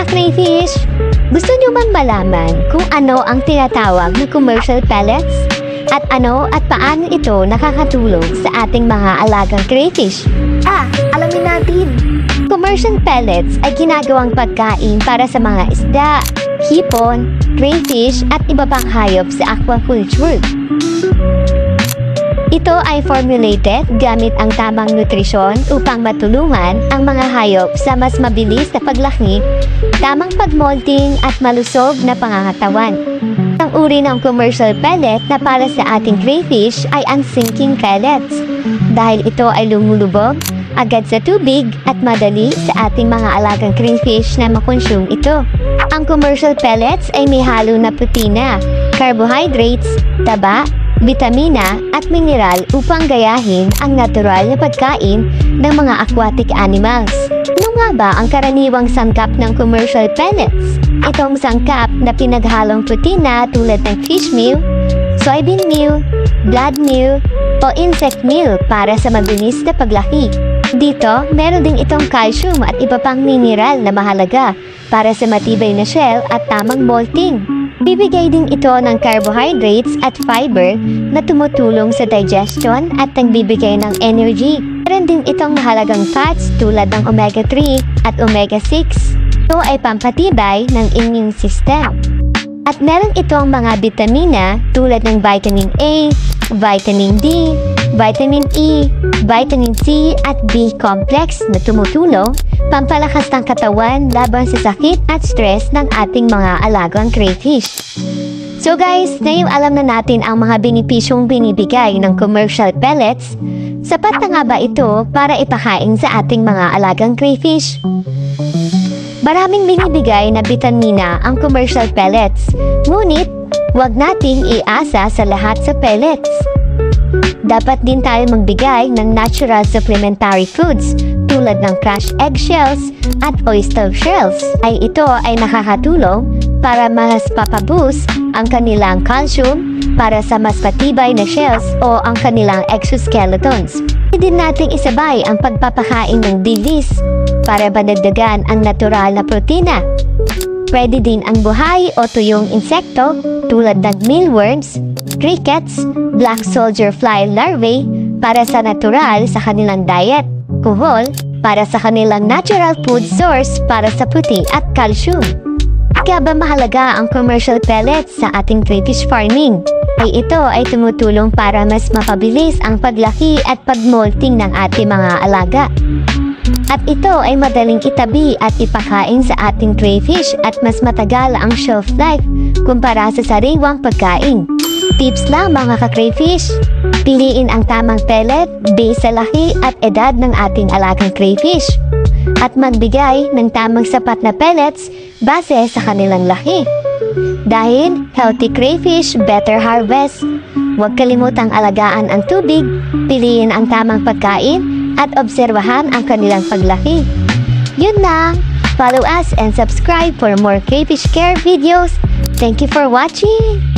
crayfish! Gusto nyo bang malaman kung ano ang tinatawag na commercial pellets? At ano at paano ito nakakatulong sa ating mga alagang crayfish? Alamin natin. Commercial pellets ay ginagawang pagkain para sa mga isda, hipon, crayfish at iba pang hayop sa aquaculture. Ito ay formulated gamit ang tamang nutrisyon upang matulungan ang mga hayop sa mas mabilis na paglaki, tamang pagmolting at malusog na pangangatawan. Ang uri ng commercial pellet na para sa ating crayfish ay ang sinking pellets dahil ito ay lumulubog agad sa tubig at madali sa ating mga alagang crayfish na makonsume ito. Ang commercial pellets ay may halo na protina, carbohydrates, taba, bitamina at mineral upang gayahin ang natural na pagkain ng mga aquatic animals. Ano nga ba ang karaniwang sangkap ng commercial pellets? Itong sangkap na pinaghalong protina tulad ng fish meal, soybean meal, blood meal, o insect meal para sa mabilis na paglaki. Dito, meron din itong calcium at iba pang mineral na mahalaga para sa matibay na shell at tamang molting. Bibigay din ito ng carbohydrates at fiber na tumutulong sa digestion at nagbibigay ng energy. Meron din itong mahalagang fats tulad ng omega-3 at omega-6. Ito ay pampatibay ng immune system. At meron itong mga bitamina tulad ng vitamin A, vitamin D, vitamin E, vitamin C at B complex na tumutulong pampalakas ng katawan laban sa sakit at stress ng ating mga alagang crayfish. So guys, ngayong alam na natin ang mga benepisyong binibigay ng commercial pellets, sapat na nga ba ito para ipakain sa ating mga alagang crayfish? Maraming binibigay na bitamina ang commercial pellets, ngunit huwag nating iasa sa lahat sa pellets. Dapat din tayo magbigay ng natural supplementary foods tulad ng crushed eggshells at oyster shells. Ito ay nakakatulong para mas papaboost ang kanilang calcium para sa mas patibay na shells o ang kanilang exoskeletons. Pwede nating isabay ang pagpapakain ng dilis para madagdagan ang natural na protina. Pwede din ang buhay o tuyong insekto tulad ng mealworms, crickets, black soldier fly larvae para sa natural sa kanilang diet, kuhol para sa kanilang natural food source para sa puti at calcium. Kaya ba mahalaga ang commercial pellets sa ating crayfish farming? Ito ay tumutulong para mas mapabilis ang paglaki at pagmolting ng ating mga alaga. At ito ay madaling itabi at ipakain sa ating crayfish at mas matagal ang shelf life kumpara sa sariwang pagkain. Tips lang mga ka-crayfish, piliin ang tamang pellet based sa laki at edad ng ating alagang crayfish. At magbigay ng tamang sapat na pellets base sa kanilang laki. Dahil healthy crayfish, better harvest. Huwag kalimutang alagaan ang tubig, piliin ang tamang pagkain, at obserbahan ang kanilang paglaki. Yun lang! Follow us and subscribe for more crayfish care videos. Thank you for watching!